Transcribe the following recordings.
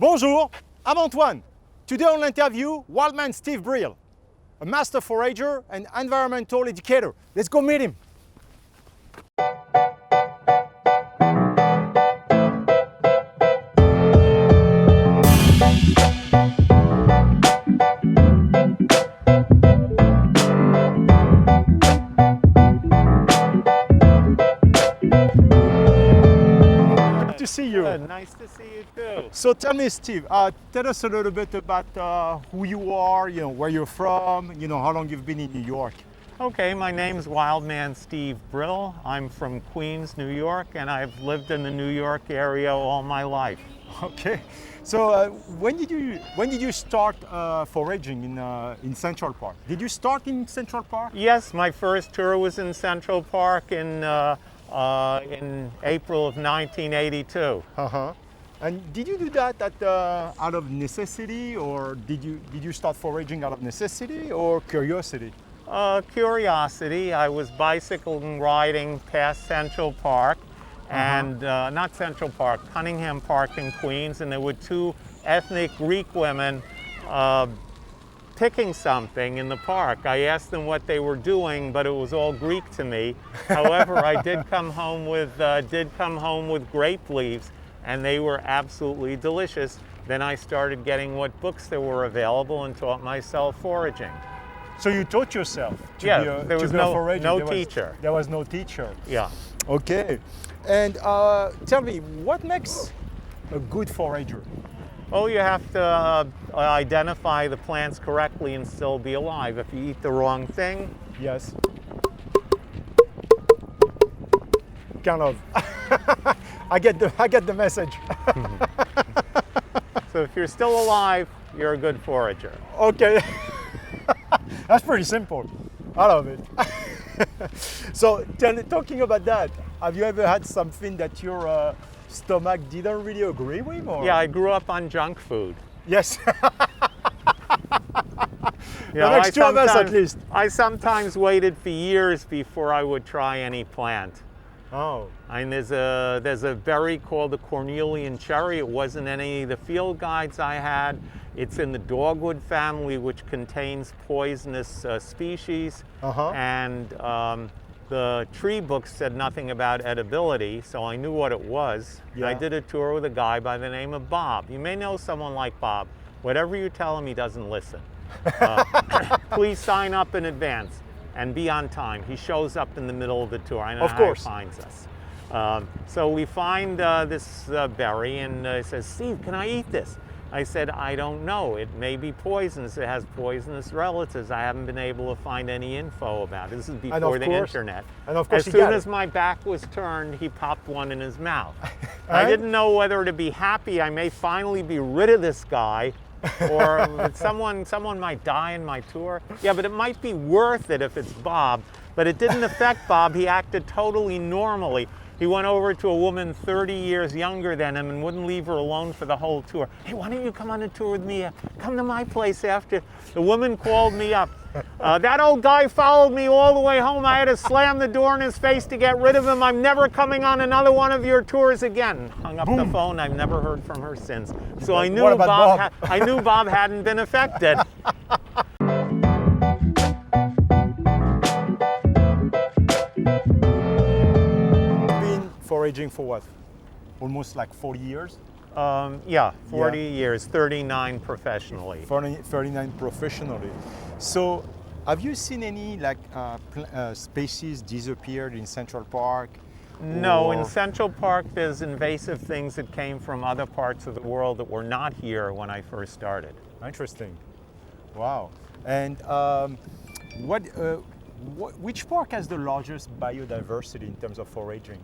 Bonjour, I'm Antoine. Today I'll interview Wildman Steve Brill, a master forager and environmental educator. Let's go meet him. To see you. Good. Nice to see you too. So tell me, Steve, tell us a little bit about who you are, where you're from, how long you've been in New York. Okay, my name's Wildman Steve Brill. I'm from Queens, New York, and I've lived in the New York area all my life. Okay, so when did you start foraging in Central Park? Did you start in Central Park? Yes, my first tour was in Central Park in April of 1982. And did you do that out of necessity, or did you start foraging out of necessity or curiosity? Curiosity. I was bicycling riding past Central Park, and not Central Park, Cunningham Park in Queens, and there were two ethnic Greek women picking something in the park. I asked them what they were doing, but it was all Greek to me. However, I did come home with grape leaves, and they were absolutely delicious. Then I started getting what books there were available and taught myself foraging. So you taught yourself to Yeah, be a, there to was be a forager. no teacher. There was no teacher. Yeah. Okay. And tell me, what makes a good forager? Well, you have to identify the plants correctly and still be alive. If you eat the wrong thing, Yes. Kind of. I get the message. so if you're still alive, you're a good forager. Okay. That's pretty simple. I love it. So talking about that, have you ever had something that your stomach didn't really agree with? Or? Yeah, I grew up on junk food. Yes. You know, That makes two of us at least. I sometimes waited for years before I would try any plant. Oh. And there's a berry called the Cornelian Cherry. It wasn't any of the field guides I had. It's in the dogwood family, which contains poisonous species. And the tree book said nothing about edibility, so I knew what it was. Yeah. I did a tour with a guy by the name of Bob. You may know someone like Bob. Whatever you tell him, he doesn't listen. Please sign up in advance and be on time. He shows up in the middle of the tour. I know Of how course. he finds us. So we find this berry, and he says, "Steve, can I eat this?" I said, "I don't know. It may be poisonous. It has poisonous relatives. I haven't been able to find any info about it." This is before the internet. And of course As he soon got as it. my back was turned, he popped one in his mouth. I didn't know whether to be happy. I may finally be rid of this guy, or someone might die in my tour. Yeah, but it might be worth it if it's Bob. But it didn't affect Bob. He acted totally normally. He went over to a woman 30 years younger than him and wouldn't leave her alone for the whole tour. "Hey, why don't you come on a tour with me? Come to my place after." The woman called me up. "That old guy followed me all the way home. I had to slam the door in his face to get rid of him. I'm never coming on another one of your tours again." Hung up the phone. I've never heard from her since. So I knew What about Bob? I knew Bob hadn't been affected. Foraging for what? Almost like 40 years? Yeah, 40 years, 39 professionally. 39 professionally. So have you seen any species disappeared in Central Park? No, in Central Park there's invasive things that came from other parts of the world that were not here when I first started. Interesting. Wow. And which park has the largest biodiversity in terms of foraging?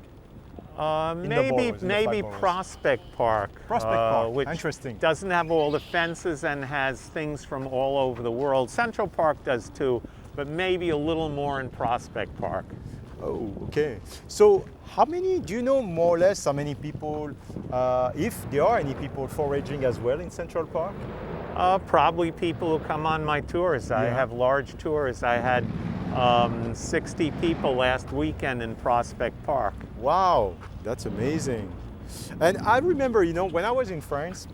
Maybe Prospect Park. Prospect Park, which interesting. Doesn't have all the fences and has things from all over the world. Central Park does too, but maybe a little more in Prospect Park. Oh, okay. So do you know more or less how many people, if there are any people foraging as well in Central Park? Probably people who come on my tours. I have large tours. I had 60 people last weekend in Prospect Park. Wow, that's amazing. And I remember, when I was in France,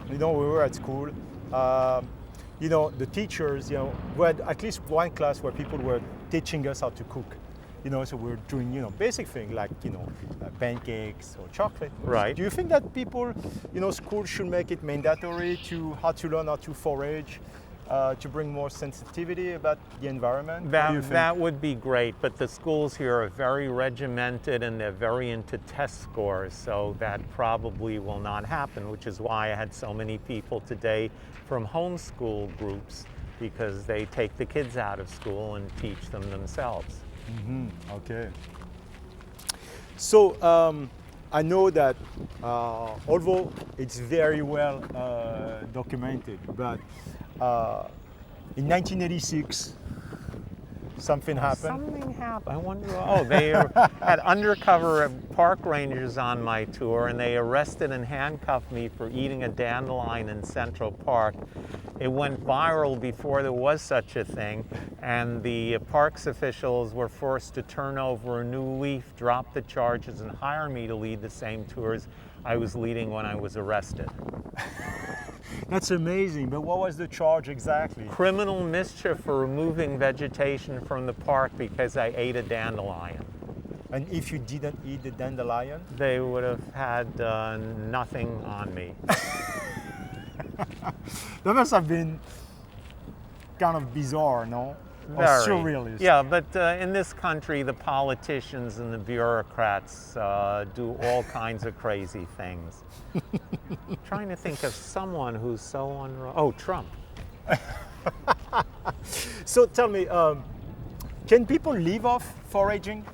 we were at school, the teachers, we had at least one class where people were teaching us how to cook. So we're doing, basic things like, pancakes or chocolate. Right. Do you think that people, schools should make it mandatory how to learn how to forage, to bring more sensitivity about the environment? That would be great, but the schools here are very regimented and they're very into test scores, so that probably will not happen, which is why I had so many people today from homeschool groups, because they take the kids out of school and teach them themselves. Okay. So I know that although it's very well documented, but in 1986 something happened. Something happened. I wonder. Oh, they had undercover park rangers on my tour, and they arrested and handcuffed me for eating a dandelion in Central Park. It went viral before there was such a thing, and the parks officials were forced to turn over a new leaf, drop the charges, and hire me to lead the same tours I was leading when I was arrested. That's amazing, but what was the charge exactly? Criminal mischief for removing vegetation from the park because I ate a dandelion. And if you didn't eat the dandelion? They would have had nothing on me. That must have been kind of bizarre, no? Or Very. surrealist. Yeah, but in this country, the politicians and the bureaucrats do all kinds of crazy things. Trying to think of someone who's so Oh, Trump. So tell me, can people live off foraging?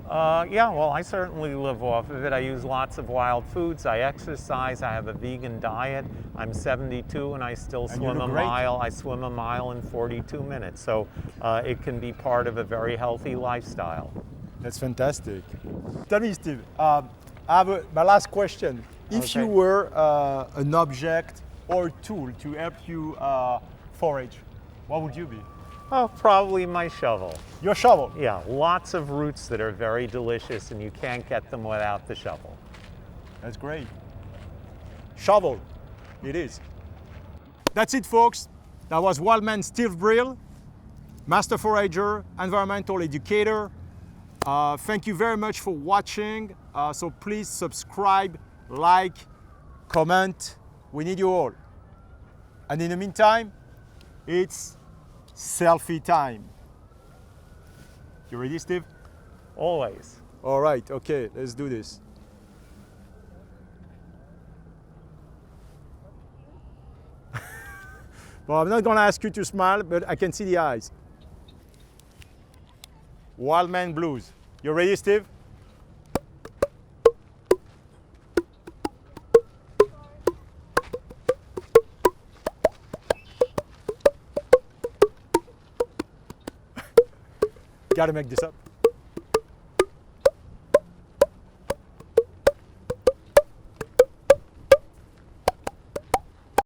Yeah, well, I certainly live off of it. I use lots of wild foods. I exercise. I have a vegan diet. I'm 72 and I still swim a mile. I swim a mile in 42 minutes. So it can be part of a very healthy lifestyle. That's fantastic. Tell me, Steve, I have my last question. If you were an object or tool to help you forage, what would you be? Oh, probably my shovel. Your shovel? Yeah, lots of roots that are very delicious and you can't get them without the shovel. That's great. Shovel, it is. That's it, folks. That was Wildman Steve Brill, Master Forager, Environmental Educator. Thank you very much for watching. So please subscribe, like, comment. We need you all. And in the meantime, it's selfie time. You ready, Steve? Always. All right, okay, let's do this. Well, I'm not gonna ask you to smile, but I can see the eyes. Wildman Blues. You ready, Steve? Gotta make this up.